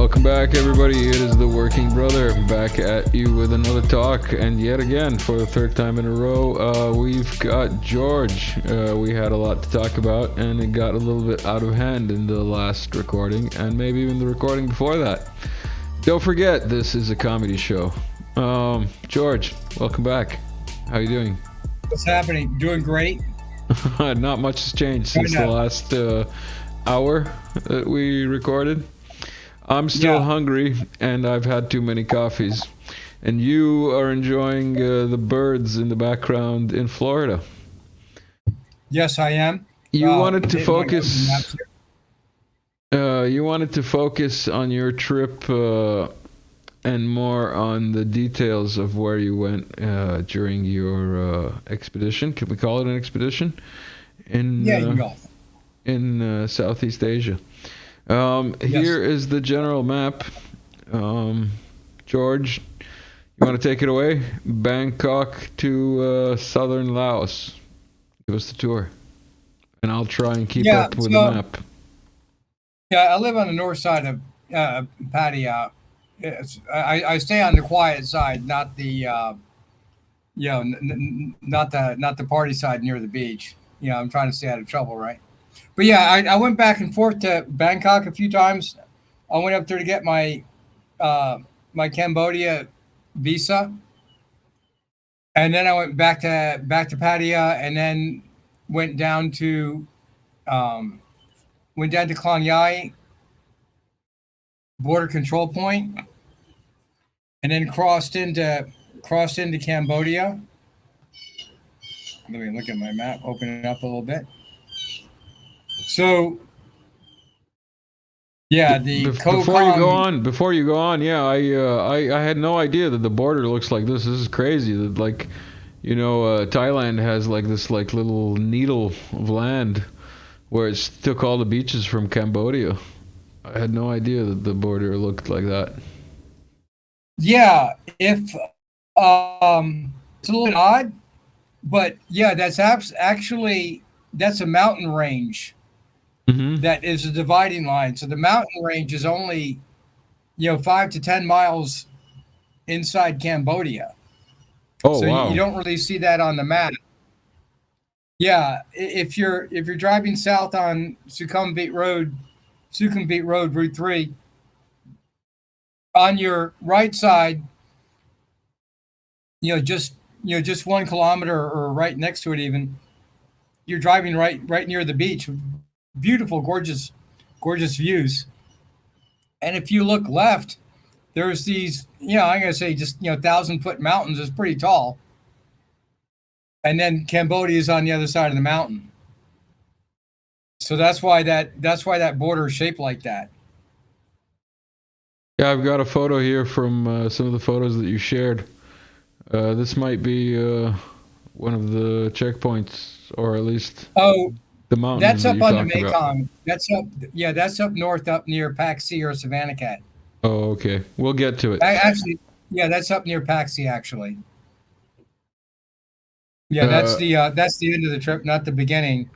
Welcome back, everybody. It is the Working Brother back at you with another talk, and yet again, for the third time in a row, we've got George. We had a lot to talk about, and it got a little bit out of hand in the last recording, and maybe even the recording before that. Don't forget, this is a comedy show. George, welcome back. How you doing? What's happening? Doing great. Not much has changed since the last hour that we recorded. I'm still hungry, and I've had too many coffees. And you are enjoying the birds in the background in Florida. Yes, I am. You wanted to focus. You wanted to focus on your trip and more on the details of where you went during your expedition. Can we call it an expedition? You can go. In Southeast Asia. Here is the general map. George, you want to take it away? Bangkok to southern Laos. Give us the tour. And I'll try and keep up with the map. Yeah, I live on the north side of Pattaya. I stay on the quiet side, not the not the party side near the beach. I'm trying to stay out of trouble, right? But yeah, I went back and forth to Bangkok a few times. I went up there to get my my Cambodia visa, and then I went back to Pattaya, and then went down to Klong Yai border control point, and then crossed into Cambodia. Let me look at my map, open it up a little bit. So, before you go on, I had no idea that the border looks like this. This is crazy. That Thailand has like this like little needle of land where it took all the beaches from Cambodia. I had no idea that the border looked like that. Yeah, it's a little odd, but yeah, that's actually a mountain range. Mm-hmm. That is a dividing line. So the mountain range is only, 5 to 10 miles inside Cambodia. Oh, so wow. You don't really see that on the map. Yeah, if you're driving south on Sukhumvit Road, Route 3, on your right side, just 1 kilometer or right next to it even, you're driving right near the beach. Beautiful, gorgeous views. And if you look left, there's these, I'm going to say just, 1,000-foot mountains. Is pretty tall. And then Cambodia is on the other side of the mountain. So that's why that border is shaped like that. Yeah, I've got a photo here from some of the photos that you shared. This might be one of the checkpoints, or at least the mountains. That's up on the About. Mekong. That's up north, up near Paxi or Savannakhet. Oh, okay. We'll get to it. Actually, that's up near Paxi, actually. Yeah, that's the end of the trip, not the beginning.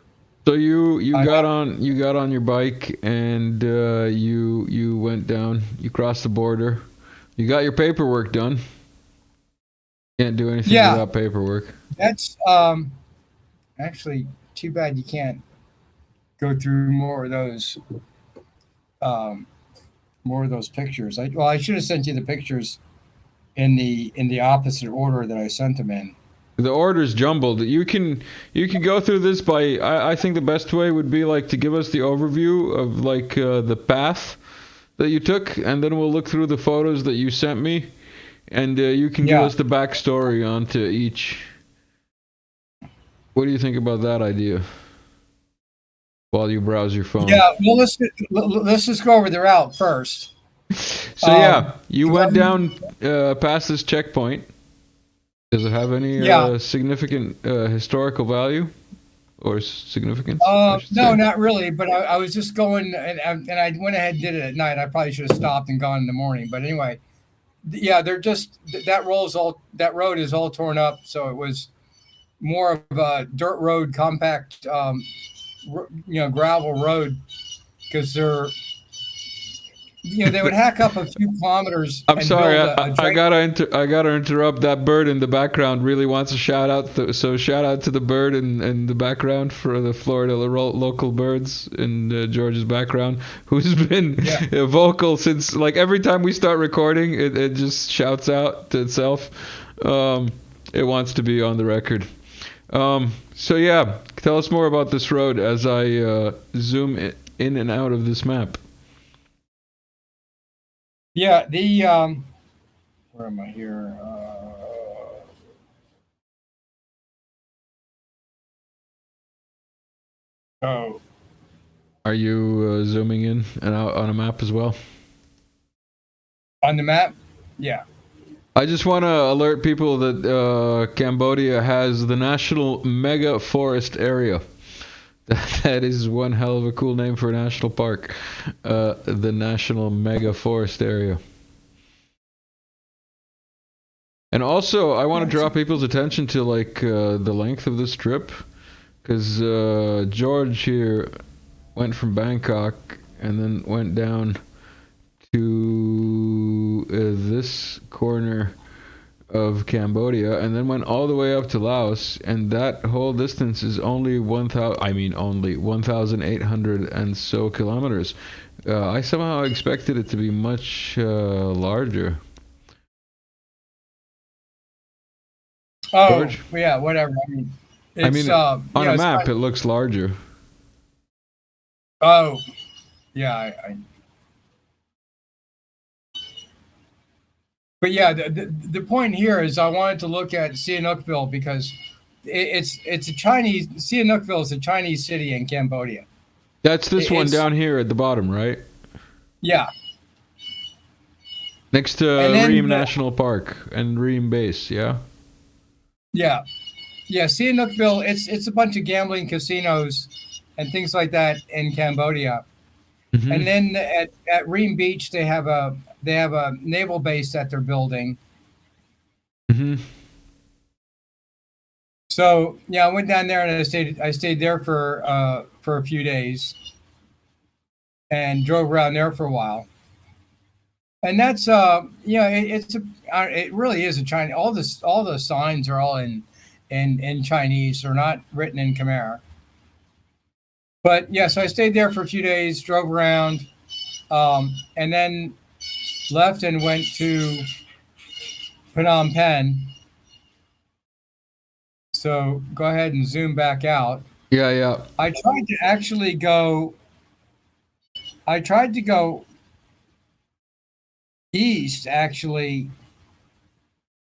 So you got on your bike and you went down. You crossed the border. You got your paperwork done. Can't do anything without paperwork. That's actually too bad you can't go through more of those pictures. I should have sent you the pictures in the opposite order that I sent them in. The order's jumbled. You can go through this by. I think the best way would be like to give us the overview of like the path that you took, and then we'll look through the photos that you sent me, and you can give us the backstory onto each. What do you think about that idea? While you browse your phone. Yeah, well, let's just go over the route first. So you went down past this checkpoint. Does it have any significant historical value or significance? No, not really. But I was just going, and I went ahead and did it at night. I probably should have stopped and gone in the morning. But anyway, they're just that road is all torn up. So it was more of a dirt road, compact, gravel road, because they would hack up a few kilometers I'm and sorry, build I, a I giant. gotta interrupt. That bird in the background really wants a shout out. So shout out to the bird in the background for the Florida local birds in George's background, who's been Yeah. vocal since like every time we start recording, it just shouts out to itself. Um, it wants to be on the record. So yeah, tell us more about this road as I zoom in and out of this map. Yeah. Where am I here? Oh, Are you zooming in and out on a map as well? on the map. Yeah. I just want to alert people that Cambodia has the National Mega Forest Area. That is one hell of a cool name for a national park. The National Mega Forest Area. And also, I want to draw people's attention to like the length of this trip, because George here went from Bangkok and then went down to this corner of Cambodia and then went all the way up to Laos, and that whole distance is only 1,800 and so kilometers. I somehow expected it to be much larger. Oh, George? yeah. Whatever. I mean, I it's mean, on a it's map not, it looks larger. oh, yeah. But yeah, the point here is I wanted to look at Sihanoukville because it's a Chinese. Sihanoukville is a Chinese city in Cambodia. That's this one It's down here at the bottom, right? yeah, Next to and then Reem National Park and Reem Base, yeah? yeah, yeah. Sihanoukville. It's a bunch of gambling casinos and things like that in Cambodia. Mm-hmm. And then at Reem Beach, they have a naval base that they're building. Mm-hmm. So yeah, I went down there and I stayed there for a few days and drove around there for a while. And that's it really is a Chinese. All the signs are all in Chinese. They're not written in Khmer. But yeah, so I stayed there for a few days, drove around, and then left and went to Phnom Penh. So go ahead and zoom back out. Yeah, yeah. I tried to actually go. I tried to go east, actually,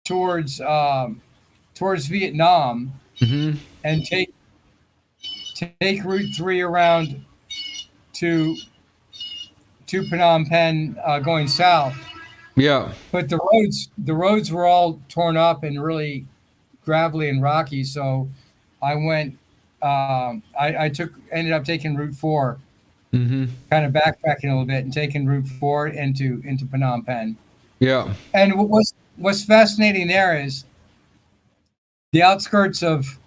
towards towards Vietnam, Mm-hmm. and take Route 3 around to Phnom Penh, going south. Yeah. But the roads were all torn up and really gravelly and rocky. So I went. I took ended up taking Route 4, Mm-hmm. kind of backtracking a little bit and taking Route 4 into Phnom Penh. Yeah. And what's fascinating there is the outskirts of.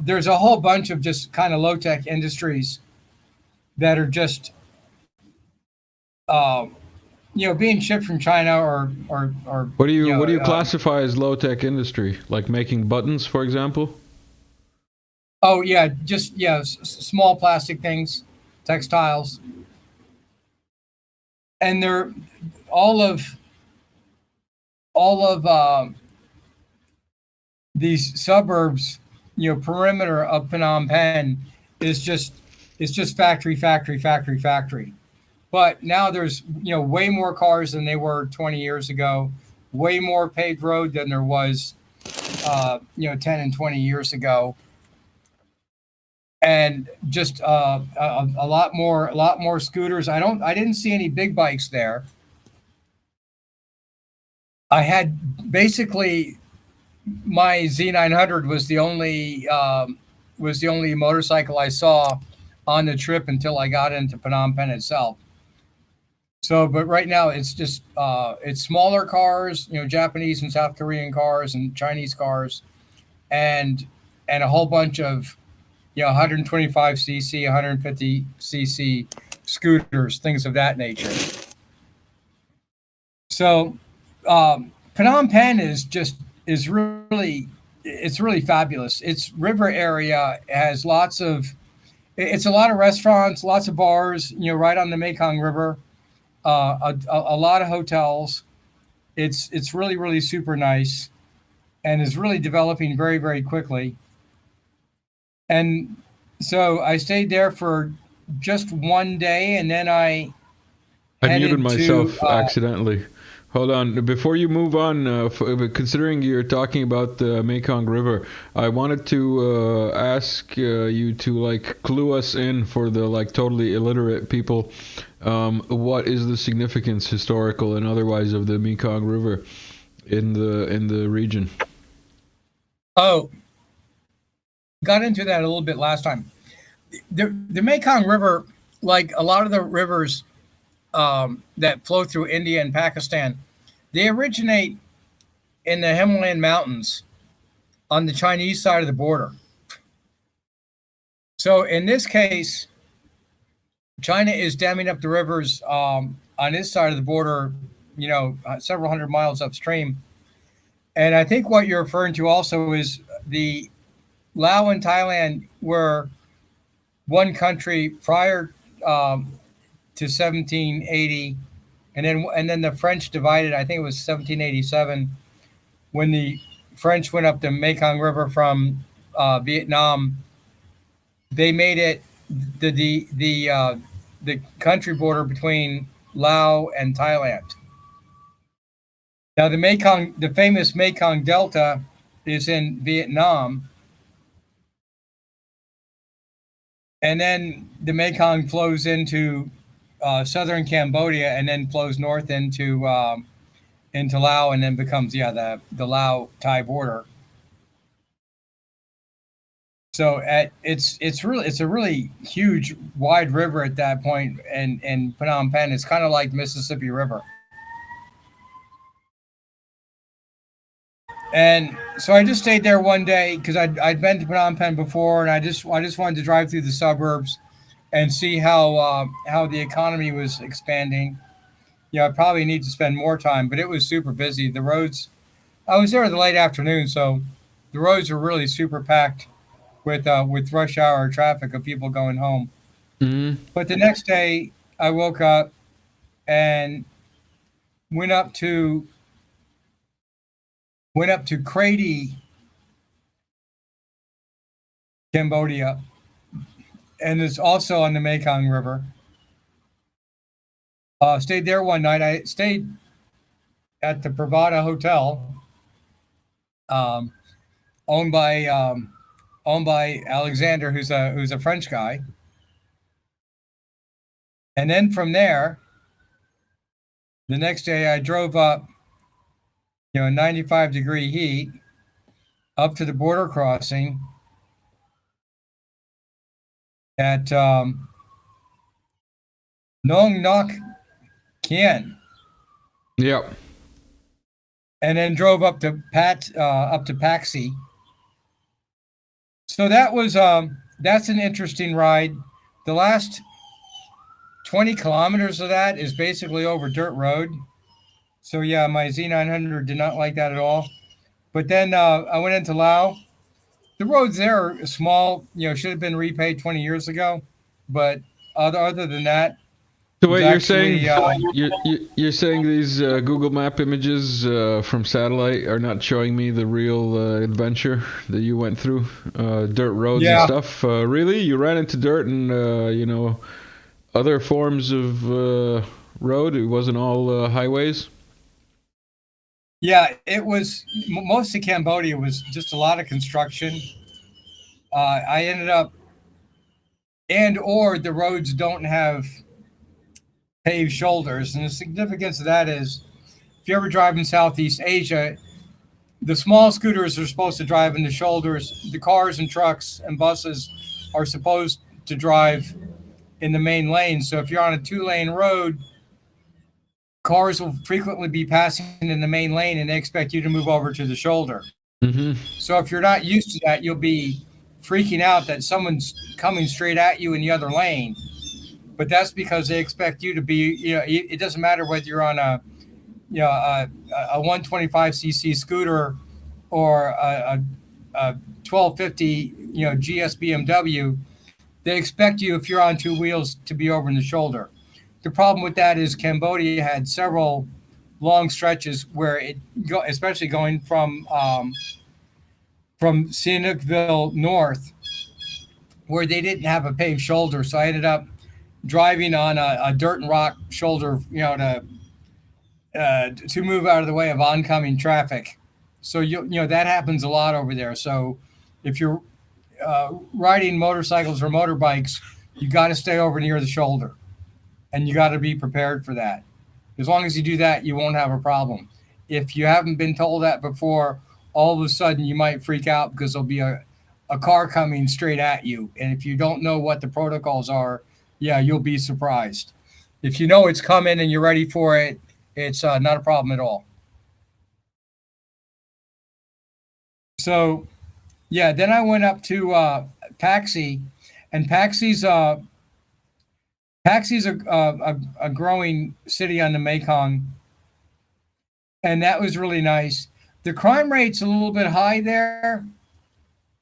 There's a whole bunch of just kind of low tech industries that are just uh, being shipped from China or What do you classify as low tech industry? Like making buttons, for example? oh yeah, just small plastic things, textiles, and they're all of all of these suburbs, perimeter of Phnom Penh is just it's just factory, factory, factory, factory. But now there's way more cars than they were 20 years ago, way more paved road than there was 10 and 20 years ago, and just a lot more scooters. I didn't see any big bikes there. I had basically my Z900 was the only motorcycle I saw on the trip until I got into Phnom Penh itself. So, but right now it's just it's smaller cars, Japanese and South Korean cars and Chinese cars, and a whole bunch of 125 cc, 150 cc scooters, things of that nature. So Phnom Penh is really it's really fabulous. Its river area has it's a lot of restaurants, lots of bars, right on the Mekong River, a lot of hotels. It's really really super nice and is really developing very very quickly. And so I stayed there for just one day, and then I I muted headed to. myself accidentally. Hold on. Before you move on, considering you're talking about the Mekong River, I wanted to ask you to like clue us in for the like totally illiterate people. What is the significance, historical and otherwise, of the Mekong River in the region? Oh, got into that a little bit last time. The Mekong River, like a lot of the rivers that flow through India and Pakistan, they originate in the Himalayan mountains on the Chinese side of the border. So in this case, China is damming up the rivers on this side of the border, several hundred miles upstream. And I think what you're referring to also is the Laos and Thailand were one country prior to 1780, and then the French divided. I think it was 1787 when the French went up the Mekong River from Vietnam. They made it the country border between Laos and Thailand. Now the famous Mekong Delta, is in Vietnam, and then the Mekong flows into southern Cambodia, and then flows north into Laos, and then becomes the Lao Thai border. So it's a really huge wide river at that point, and in Phnom Penh it's kind of like Mississippi River. And so I just stayed there one day because I'd been to Phnom Penh before, and I just wanted to drive through the suburbs and see how the economy was expanding. I probably need to spend more time, but it was super busy. The roads, I was there in the late afternoon, so the roads were really super packed with rush hour traffic of people going home. Hmm. But the next day, I woke up and went up to Crady, Cambodia, and it's also on the Mekong River. Stayed there one night. I stayed at the Pravada Hotel, um, owned by Alexander, who's a French guy. And then from there, the next day, I drove up, 95-degree heat, up to the border crossing at Nong Nok Kien, Yep. and then drove up to Paxi. So that's an interesting ride. The last 20 kilometers of that is basically over dirt road. So yeah, my Z900 did not like that at all. But then I went into Laos. The roads there are small. Should have been repaid 20 years ago. But other than that, So it's wait, actually you're saying these Google Map images from satellite are not showing me the real adventure that you went through, dirt roads and yeah. stuff. Really, you ran into dirt and other forms of road. It wasn't all highways. Yeah, it was most of Cambodia was just a lot of construction. I ended up, or the roads don't have paved shoulders, and the significance of that is, if you ever drive in Southeast Asia, the small scooters are supposed to drive in the shoulders. The cars and trucks and buses are supposed to drive in the main lane. So if you're on a 2-lane road, cars will frequently be passing in the main lane, and they expect you to move over to the shoulder. Hmm. So if you're not used to that, you'll be freaking out that someone's coming straight at you in the other lane. But that's because they expect you to be, it doesn't matter whether you're on a a 125cc scooter or a 1250 GS BMW, they expect you, if you're on two wheels, to be over in the shoulder. The problem with that is Cambodia had several long stretches where especially going from Sihanoukville north, where they didn't have a paved shoulder. So I ended up driving on a dirt and rock shoulder, to move out of the way of oncoming traffic. So that happens a lot over there. So if you're riding motorcycles or motorbikes, you got to stay over near the shoulder, and you got to be prepared for that. As long as you do that, you won't have a problem. If you haven't been told that before, all of a sudden you might freak out because there'll be a car coming straight at you. And if you don't know what the protocols are, yeah, you'll be surprised. If you know it's coming and you're ready for it, it's not a problem at all. So, yeah, then I went up to Paxi, and Paxi's a growing city on the Mekong, and that was really nice. The crime rate's a little bit high there.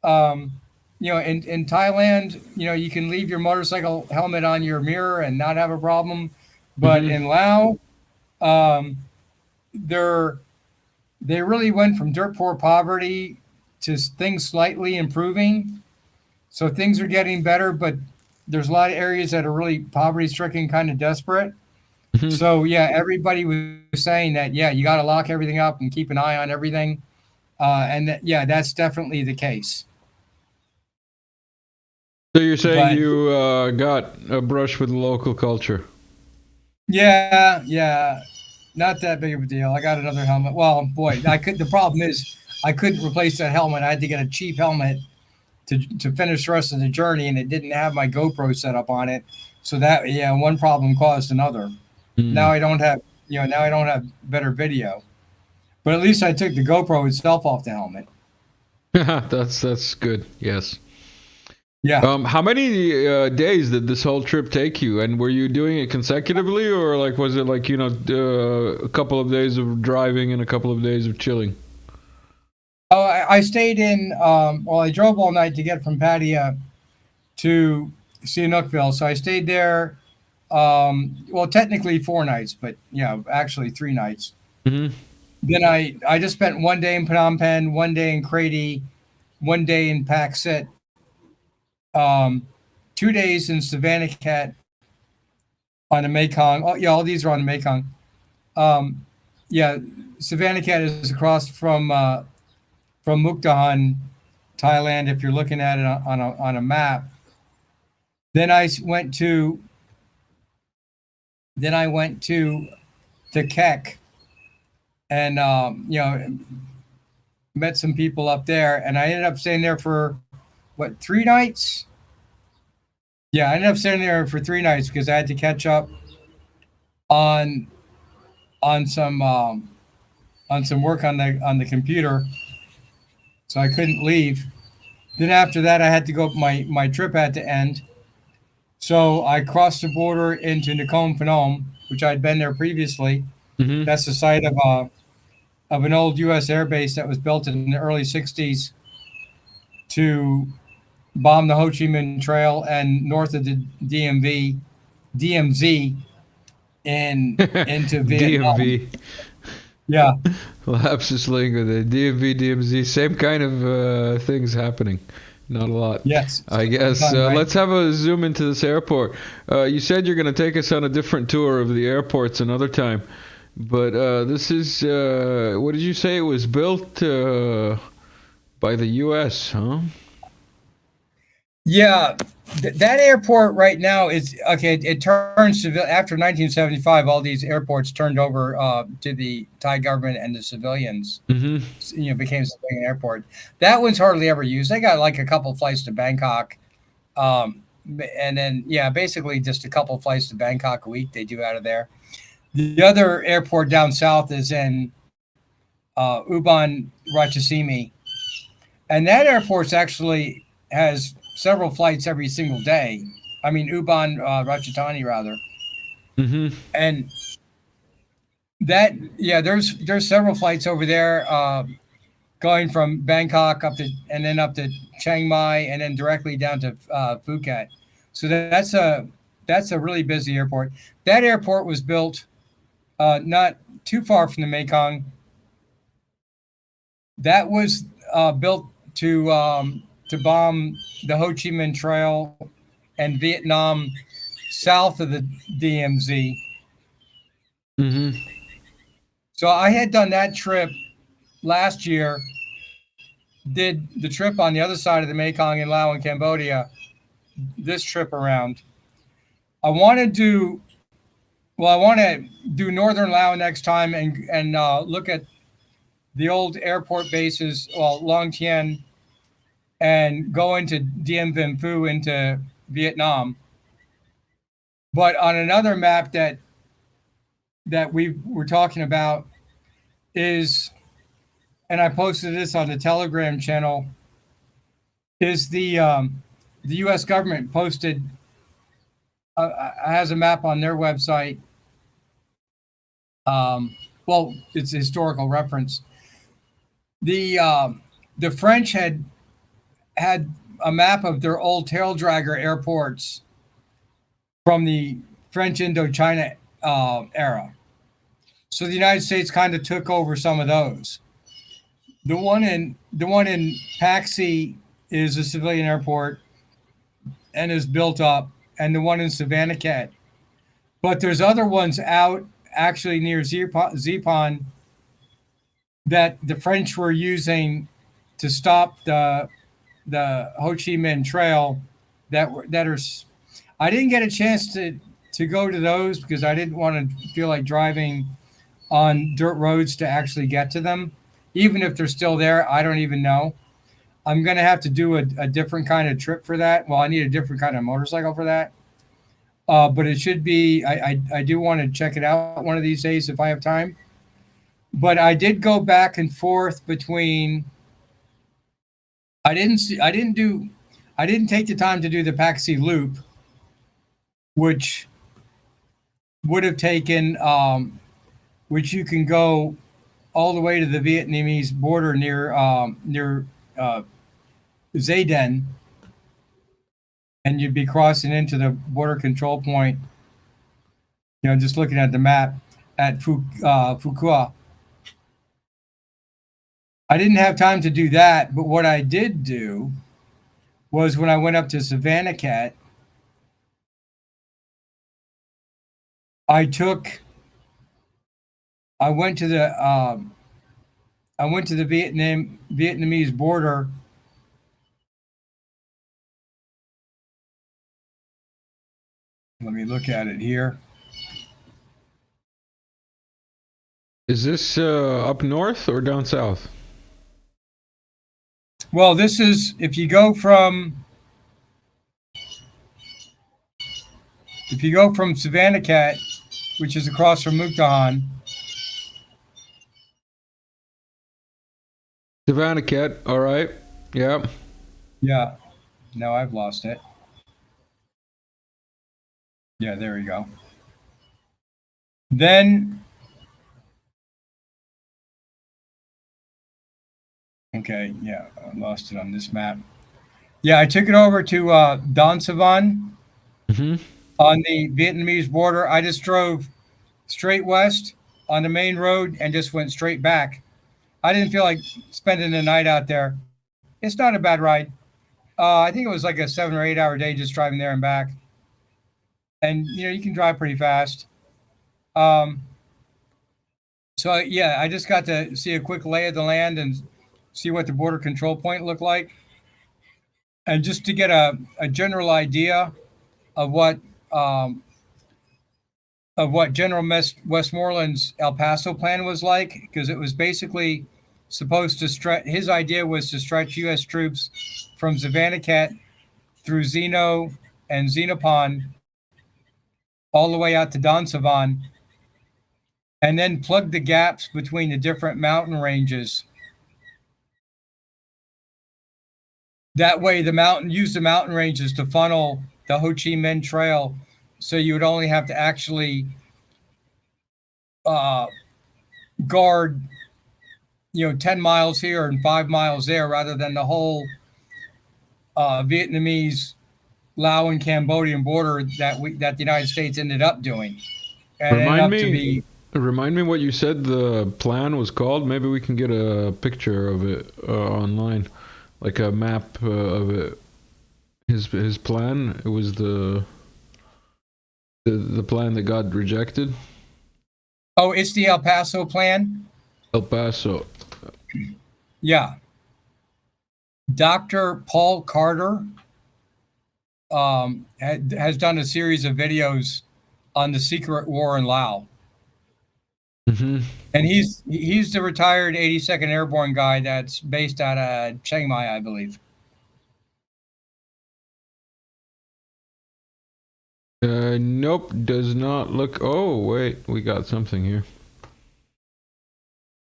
Um, in Thailand, you can leave your motorcycle helmet on your mirror and not have a problem, but Mm-hmm. in Laos, um, they're they really went from dirt poor poverty to things slightly improving. So things are getting better, but there's a lot of areas that are really poverty stricken, kind of desperate. Mm-hmm. So yeah, everybody was saying that, yeah, you got to lock everything up and keep an eye on everything, and yeah, that's definitely the case. So you're saying But you got a brush with local culture? yeah, yeah, not that big of a deal. I got another helmet. Well, boy, I could. The problem is I couldn't replace that helmet. I had to get a cheap helmet to finish the rest of the journey, and it didn't have my GoPro set up on it. So that, yeah, one problem caused another. Now Mm. I don't have now I don't have better video. But at least I took the GoPro itself off the helmet. That's good. Yes. Yeah. How many days did this whole trip take you? And were you doing it consecutively, or like was it like a couple of days of driving and a couple of days of chilling? Oh, I stayed in. Well, I drove all night to get from Pattaya to Sihanoukville, so I stayed there. Well, technically 4 nights, but yeah, actually 3 nights. Hmm. Then I just spent one day in Phnom Penh, one day in Crady, one day in Pak Sit, um, 2 days in Savannah Cat on the Mekong. Oh, yeah, all these are on the Mekong. Um, yeah, Savannah Cat is across from Mukdahan, Thailand. If you're looking at it on a map, then I went to the Kek, and met some people up there, and I ended up staying there for what, 3 nights? Yeah, I ended up staying there for 3 nights because I had to catch up on on some um, on some work on the computer, so I couldn't leave. Then after that, I had to go. My trip had to end, so I crossed the border into Nakhon Phanom, which I'd been there previously. Hmm. That's the site of an old U.S. air base that was built in the early '60s to bomb the Ho Chi Minh Trail and north of the DMZ in into Vietnam. DMV. Yeah. Lapsus lingua. The DMV, DMZ. Same kind of things happening. Not a lot. Yes. I guess. Done, right? Let's have a zoom into this airport. You said you're going to take us on a different tour of the airports another time. But this is, what did you say? It was built by the U.S., huh? Yeah, that airport right now is okay. It turned civil after 1975. All these airports turned over to the Thai government and the civilians. Mm-hmm. Became civilian airport. That one's hardly ever used. They got like a couple flights to Bangkok, um, and then yeah, basically just a couple flights to Bangkok a week they do out of there. The other airport down south is in Ubon Ratchasimi, and that airport's actually has several flights every single day. I mean, Ubon Ratchathani rather, Mm-hmm. and there's several flights over there, going from Bangkok up to Chiang Mai and then directly down to Phuket. So that's a really busy airport. That airport was built not too far from the Mekong. That was built to bomb the Ho Chi Minh Trail and Vietnam south of the DMZ. Mm-hmm. So I had done that trip last year. Did the trip on the other side of the Mekong in Laos and Cambodia. This trip around, I want to do I want to do northern Laos next time and look at the old airport bases, well, Long Tien, and go into Dien Bien Phu into Vietnam. But on another map that we were talking about is, and I posted this on the Telegram channel, is the U.S. government posted has a map on their website. Well, it's a historical reference. The French had a map of their old tail dragger airports from the French Indochina era. So the United States kind of took over some of those. The one in Paxi is a civilian airport and is built up, and the one in Savannakhet. But there's other ones out actually near Zipon that the French were using to stop the Ho Chi Minh Trail that are. I didn't get a chance to go to those because I didn't want to feel like driving on dirt roads to actually get to them. Even if they're still there, I don't even know. I'm going to have to do a different kind of trip for that. Well, I need a different kind of motorcycle for that. But it should be, I do want to check it out one of these days if I have time. But I did go back and forth between, I didn't take the time to do the Paxi Loop, which would have taken, which you can go all the way to the Vietnamese border near Zayden, and you'd be crossing into the border control point. You know, just looking at the map at Phu I didn't have time to do that, but what I did do was when I went up to Savannakhet, I went to the Vietnamese border. Let me look at it here. Is this up north or down south? Well, this is if you go from Savannakhet, which is across from Mukdahan. Savannakhet, all right. Yeah. Yeah. No, I've lost it. Yeah, there we go. Then, okay, yeah, I lost it on this map. Yeah, I took it over to Don Savan on the Vietnamese border. I just drove straight west on the main road and just went straight back. I didn't feel like spending the night out there. It's not a bad ride. I think it was like a 7 or 8 hour day just driving there and back. And you know, you can drive pretty fast. So yeah, I just got to see a quick lay of the land and see what the border control point looked like, and just to get a general idea of what General Westmoreland's El Paso plan was like, because it was basically supposed to stretch. His idea was to stretch U.S. troops from Savannakhet through Zeno and Xenopon all the way out to Don Savan, and then plug the gaps between the different mountain ranges. That way, use the mountain ranges to funnel the Ho Chi Minh Trail, so you would only have to actually guard, 10 miles here and 5 miles there, rather than the whole Vietnamese, Lao, and Cambodian border that the United States ended up doing, and ended Remind up to me, be. remind me what you said the plan was called. Maybe we can get a picture of it online, like a map of it. His plan. It was the plan that got rejected. Oh, it's the El Paso plan. El Paso. Yeah, Dr. Paul Carter has done a series of videos on the secret war in Laos. Mm-hmm. And he's the retired 82nd Airborne guy that's based out of Chiang Mai, I believe. Nope, does not look. Oh, wait, we got something here.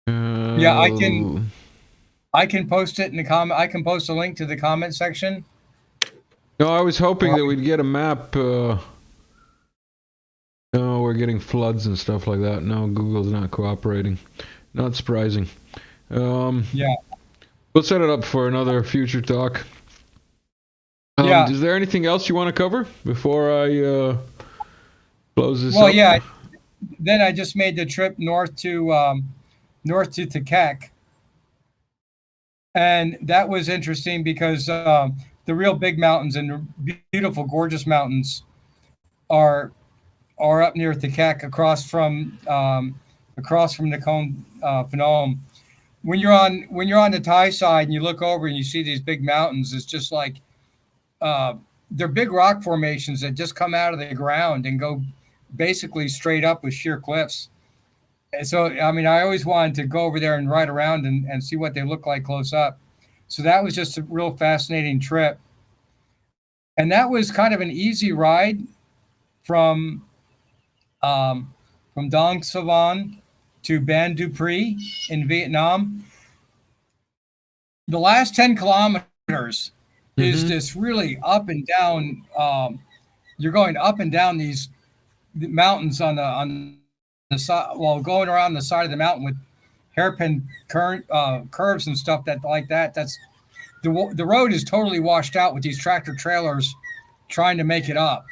Yeah, I can post it in the comment. I can post a link to the comment section. No, I was hoping that we'd get a map. No, we're getting floods and stuff like that. No, Google's not cooperating. Not surprising. Yeah. We'll set it up for another future talk. Yeah. Is there anything else you want to cover before I close this Well, up? yeah. Then I just made the trip north to Takek, and that was interesting because the real big mountains and the beautiful, gorgeous mountains are up near Takek, across from Mekong Phnom. When you're on the Thai side and you look over and you see these big mountains, it's just like they're big rock formations that just come out of the ground and go basically straight up with sheer cliffs. And so, I mean, I always wanted to go over there and ride around and see what they look like close up. So that was just a real fascinating trip. And that was kind of an easy ride from Dong Savan to Ban Du Pre in Vietnam. The last 10 kilometers is this really up and down. You're going up and down these mountains on the side, while going around the side of the mountain with hairpin curves and stuff that's the road is totally washed out with these tractor trailers trying to make it up.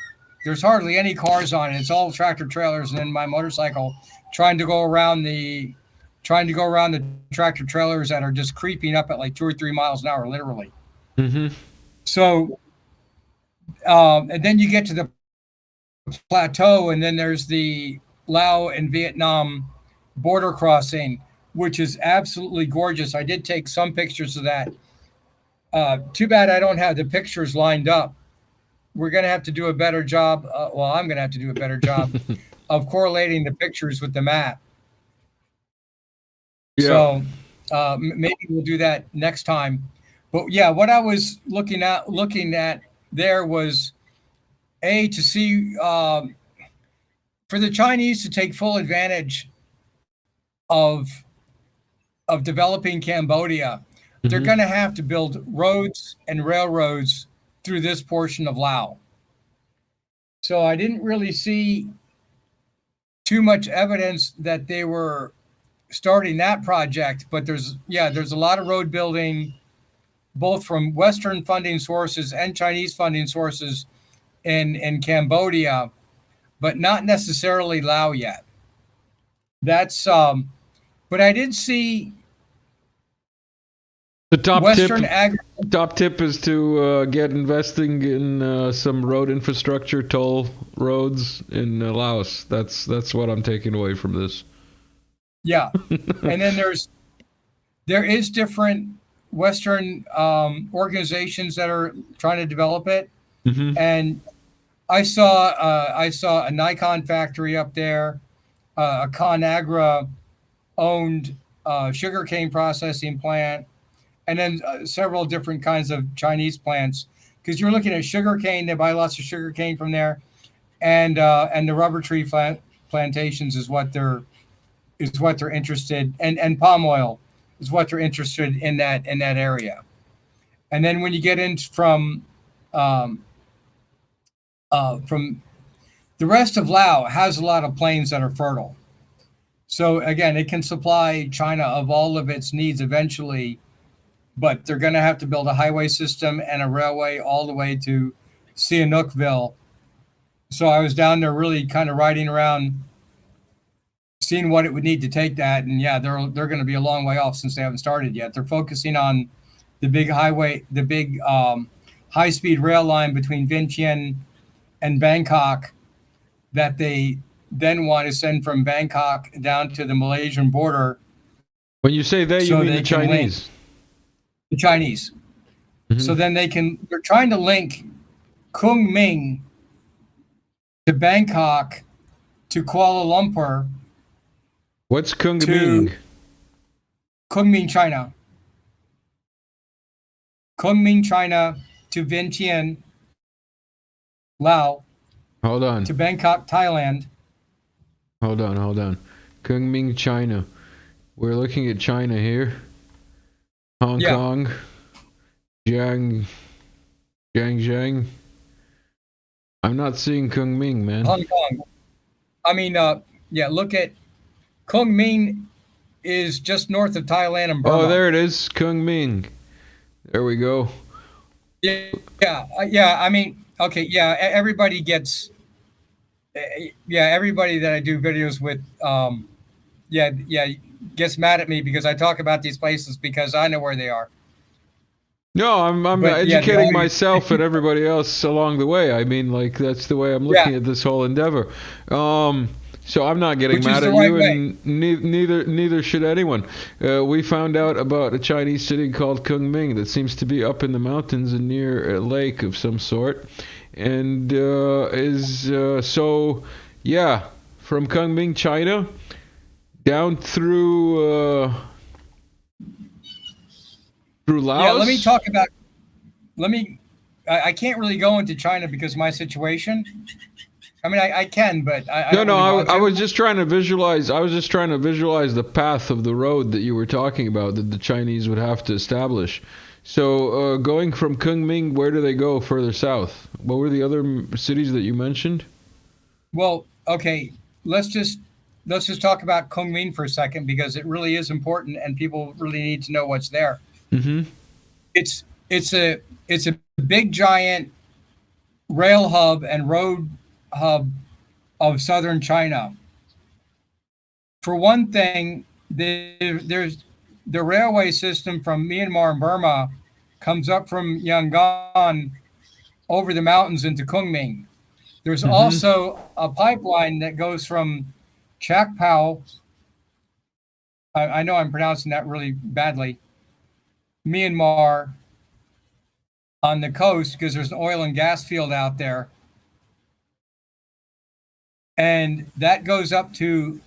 There's hardly any cars on it. It's all tractor trailers, and then my motorcycle trying to go around the tractor trailers that are just creeping up at like 2 or 3 miles an hour, literally. Mm-hmm. So, and then you get to the plateau, and then there's the Laos and Vietnam border crossing, which is absolutely gorgeous. I did take some pictures of that. Too bad I don't have the pictures lined up. We're going to have to do a better job. I'm going to have to do a better job of correlating the pictures with the map. Yeah. So maybe we'll do that next time. But yeah, what I was looking at there was to see for the Chinese to take full advantage of developing Cambodia. They're going to have to build roads and railroads through this portion of Laos. So I didn't really see too much evidence that they were starting that project, but there's a lot of road building, both from Western funding sources and Chinese funding sources in Cambodia, but not necessarily Laos yet. That's but I did see the top tip is to get investing in some road infrastructure, toll roads in Laos. That's what I'm taking away from this. Yeah, and then there is different Western organizations that are trying to develop it, and I saw a Nikon factory up there, a ConAgra owned sugarcane processing plant, and then several different kinds of Chinese plants. Because you're looking at sugarcane, they buy lots of sugarcane from there, and the rubber tree plantations is what they're interested, and palm oil is what they're interested in that area. And then when you get in from the rest of Laos has a lot of plains that are fertile. So again, it can supply China of all of its needs eventually, but they're going to have to build a highway system and a railway all the way to Sihanoukville. So I was down there really kind of riding around, seeing what it would need to take that. And yeah, they're going to be a long way off since they haven't started yet. They're focusing on the big highway, the big high-speed rail line between Vientiane and Bangkok that they then want to send from Bangkok down to the Malaysian border. When you say they, you So mean they the can link Chinese? the Chinese. So then they're trying to link Kunming to Bangkok to Kuala Lumpur What's to Kunming? Kunming, China. Kunming, China to Vientiane, Laos Hold on. to Bangkok, Thailand. Hold on. Kunming, China. We're looking at China here. Hong Yeah. Kong. Jiangzhang. I'm not seeing Kunming, man. Hong Kong. I mean, look at Kunming is just north of Thailand and Burma. Oh, there it is. Kunming. There we go. Yeah. I mean, okay, yeah. Everybody gets, everybody that I do videos with, gets mad at me because I talk about these places because I know where they are. No, I'm But, yeah, educating myself and everybody else along the way. I mean, like, that's the way I'm looking at this whole endeavor. So I'm not getting Which mad is at the you, right and neither should anyone. We found out about a Chinese city called Kunming that seems to be up in the mountains and near a lake of some sort, and from Kunming, China, down through Laos. Yeah, let me talk about. I can't really go into China because of my situation. I mean, I can, but I don't really want to. I was just trying to visualize. I was just trying to visualize the path of the road that you were talking about that the Chinese would have to establish. So, going from Kunming, where do they go further south? What were the other cities that you mentioned? Well, okay, let's just talk about Kunming for a second because it really is important and people really need to know what's there. Mm-hmm. It's a big giant rail hub and road hub of southern China. For one thing, there's the railway system from Myanmar and Burma comes up from Yangon over the mountains into Kunming. There's also a pipeline that goes from Chakpao. I know I'm pronouncing that really badly. Myanmar on the coast because there's an oil and gas field out there. And that goes up to,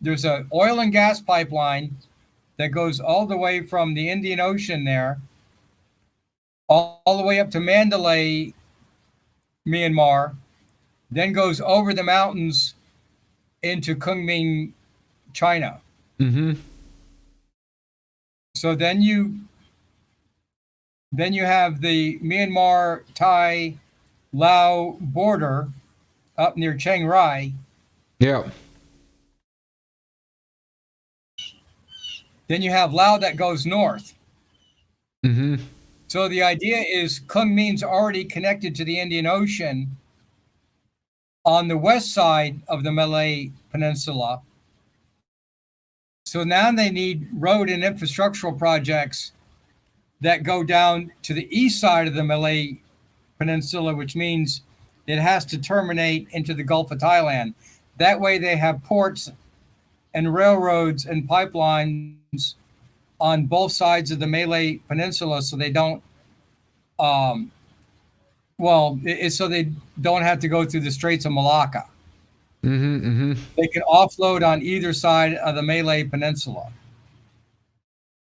there's an oil and gas pipeline that goes all the way from the Indian Ocean there, all the way up to Mandalay, Myanmar, then goes over the mountains into Kunming, China. Mm-hmm. So then you have the Myanmar, Thai, Lao border up near Chiang Rai. Yeah. Then you have Lao that goes north. Mm-hmm. So the idea is Kunming's already connected to the Indian Ocean on the west side of the Malay Peninsula. So now they need road and infrastructural projects that go down to the east side of the Malay Peninsula, which means it has to terminate into the Gulf of Thailand. That way they have ports and railroads and pipelines on both sides of the Malay Peninsula so they don't so they don't have to go through the Straits of Malacca. Mm-hmm. Mm-hmm. They can offload on either side of the Malay Peninsula.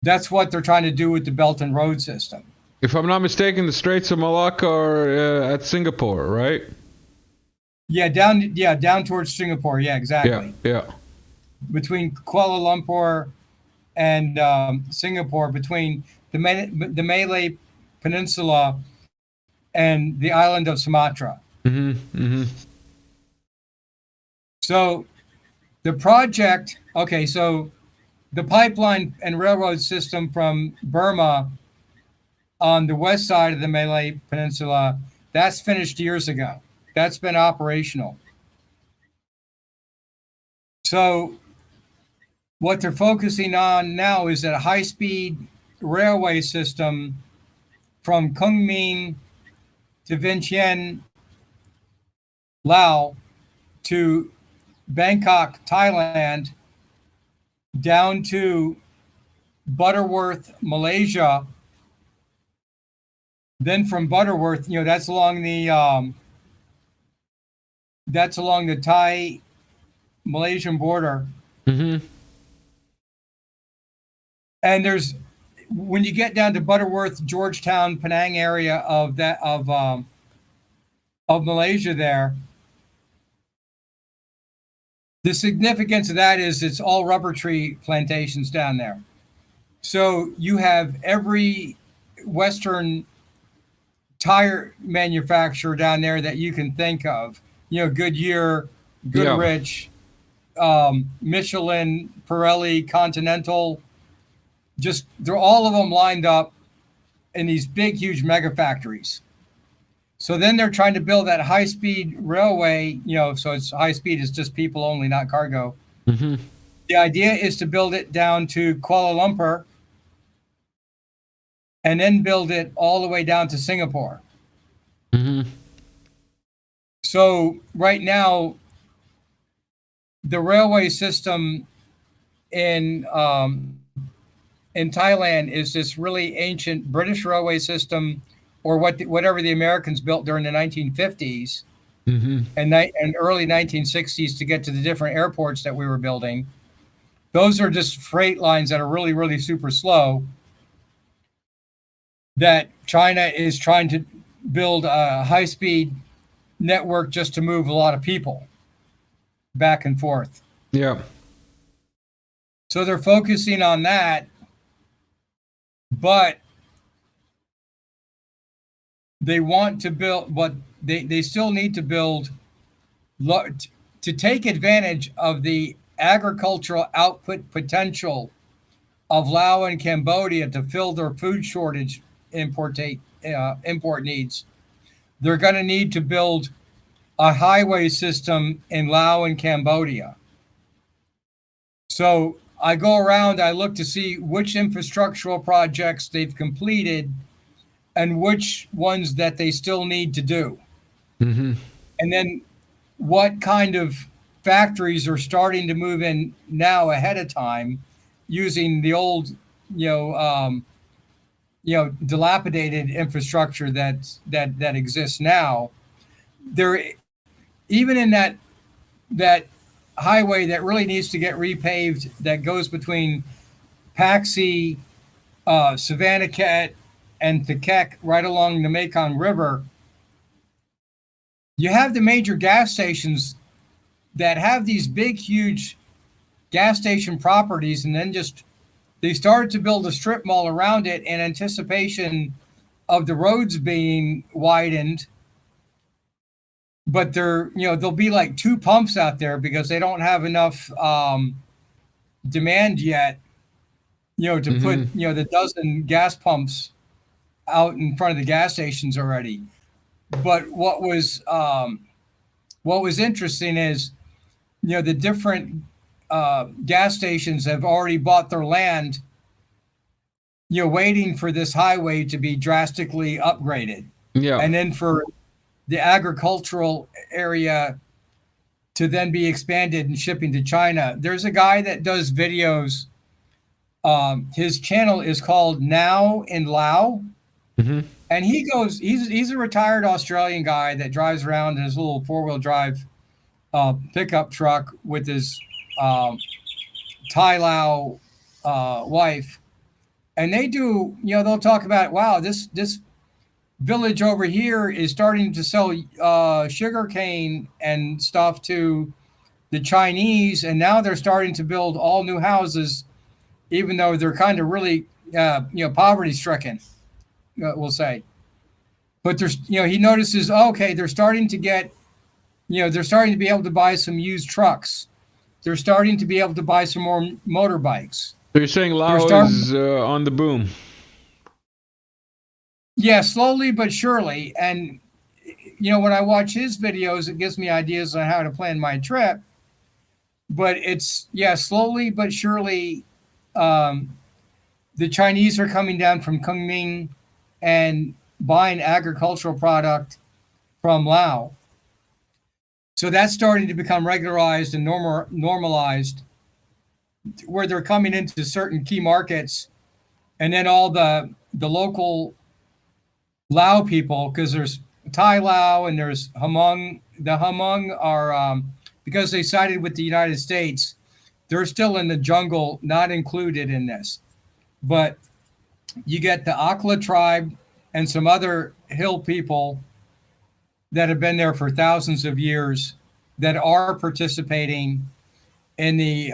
That's what they're trying to do with the Belt and Road system. If I'm not mistaken, the Straits of Malacca are at Singapore, right? Yeah, down towards Singapore. Yeah, exactly. Yeah. Between Kuala Lumpur and Singapore, between the Malay Peninsula and the island of Sumatra. Mm-hmm. Mm-hmm. So The project, okay, so the pipeline and railroad system from Burma on the west side of the Malay Peninsula, that's finished years ago. That's been operational. So what they're focusing on now is a high-speed railway system from Kunming to Vientiane, Laos, to Bangkok, Thailand, down to Butterworth, Malaysia. Then from Butterworth, that's along the Thai Malaysian border. Mm-hmm. And when you get down to Butterworth, Georgetown, Penang area of Malaysia there, the significance of that is it's all rubber tree plantations down there. So you have every Western tire manufacturer down there that you can think of. Goodyear, Goodrich, Michelin, Pirelli, Continental. They're all of them lined up in these big, huge mega factories. So then they're trying to build that high-speed railway, so it's high-speed, it's just people only, not cargo. Mm-hmm. The idea is to build it down to Kuala Lumpur and then build it all the way down to Singapore. Mm-hmm. So right now, the railway system in Thailand is this really ancient British railway system, or whatever the Americans built during the 1950s Mm-hmm. and early 1960s to get to the different airports that we were building. Those are just freight lines that are really, really super slow, that China is trying to build a high-speed network just to move a lot of people back and forth. Yeah. So they're focusing on that, but they want to build what they still need to build to take advantage of the agricultural output potential of Laos and Cambodia to fill their food shortage import needs. They're going to need to build a highway system in Laos and Cambodia. So I go around, I look to see which infrastructural projects they've completed and which ones that they still need to do. Mm-hmm. And then what kind of factories are starting to move in now ahead of time using the old, dilapidated infrastructure that exists now. There, even in that highway that really needs to get repaved, that goes between Paxi, Savannakhet, and Thakek, right along the Mekong River. You have the major gas stations that have these big, huge gas station properties, and then they started to build a strip mall around it in anticipation of the roads being widened. But there'll be like 2 pumps out there because they don't have enough demand yet, to put, the dozen gas pumps out in front of the gas stations already. But what was interesting is, the different gas stations have already bought their land, waiting for this highway to be drastically upgraded. Yeah. And then for the agricultural area to then be expanded and shipping to China. There's a guy that does videos. His channel is called Now in Laos. Mm-hmm. And he's a retired Australian guy that drives around in his little 4-wheel drive pickup truck with his Thai Lao wife. And they do, they'll talk about, wow, this village over here is starting to sell sugarcane and stuff to the Chinese, and now they're starting to build all new houses, even though they're kind of really, poverty stricken, we'll say. But there's, he notices, okay, they're starting to get, they're starting to be able to buy some used trucks. they're starting to be able to buy some more motorbikes. So you're saying They're Laos starting, is on the boom? yeah, slowly but surely. And when I watch his videos, it gives me ideas on how to plan my trip. But it's, yeah, slowly but surely, um, the Chinese are coming down from Kunming and buying agricultural product from Laos. So that's starting to become regularized and normalized, where they're coming into certain key markets, and then all the local Lao people, because there's Thai Lao and there's Hmong. The Hmong are, because they sided with the United States, they're still in the jungle, not included in this. But you get the Akla tribe and some other hill people that have been there for thousands of years that are participating in the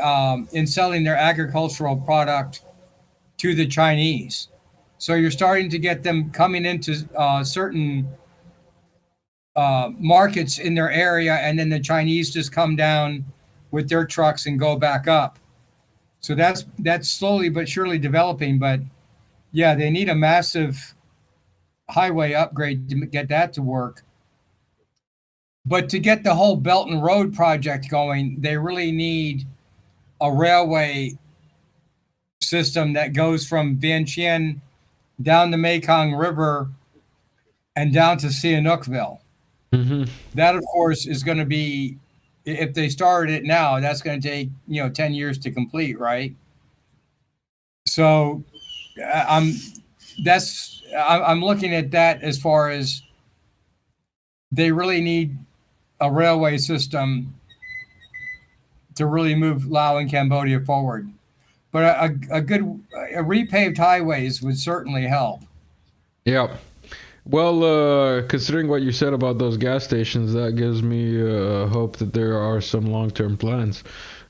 in selling their agricultural product to the Chinese. So you're starting to get them coming into certain markets in their area, and then the Chinese just come down with their trucks and go back up. So that's slowly but surely developing. But yeah, they need a massive highway upgrade to get that to work. But to get the whole Belt and Road project going, they really need a railway system that goes from Vientiane down the Mekong River and down to Sihanoukville. Mm-hmm. That, of course, is going to be, if they started it now, that's going to take 10 years to complete, right? So I'm I'm looking at that as far as they really need a railway system to really move Laos and Cambodia forward. But a good repaved highways would certainly help. Yeah. Well, considering what you said about those gas stations, that gives me hope that there are some long-term plans.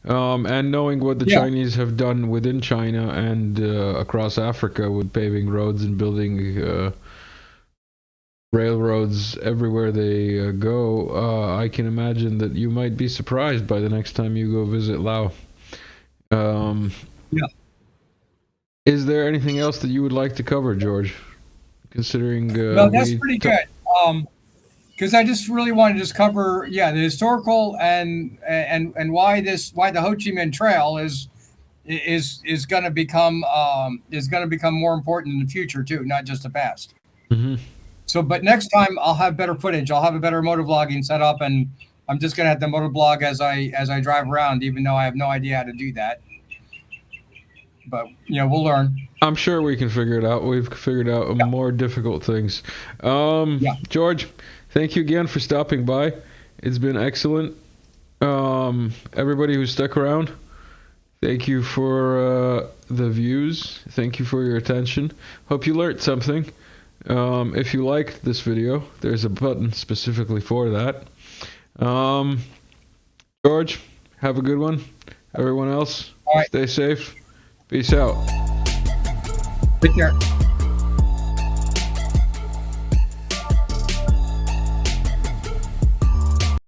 And knowing what the Yeah, Chinese have done within China and across Africa with paving roads and building railroads everywhere they go, I can imagine that you might be surprised by the next time you go visit Laos. Um, yeah. is there anything else that you would like to cover, George? Considering No, that's pretty good. Because I just really want to just cover, yeah, the historical and why the Ho Chi Minh Trail is going to become more important in the future too, not just the past. Mhm. So, but next time I'll have better footage. I'll have a better motovlogging set up, and I'm just going to have the motovlog as I drive around, even though I have no idea how to do that. But we'll learn. I'm sure we can figure it out. We've figured out Yeah, more difficult things. yeah. George, thank you again for stopping by. It's been excellent. Everybody who stuck around, thank you for the views. Thank you for your attention. Hope you learned something. If you liked this video, there's a button specifically for that. George, have a good one. Everyone else, All right. stay safe. Peace out. Take care.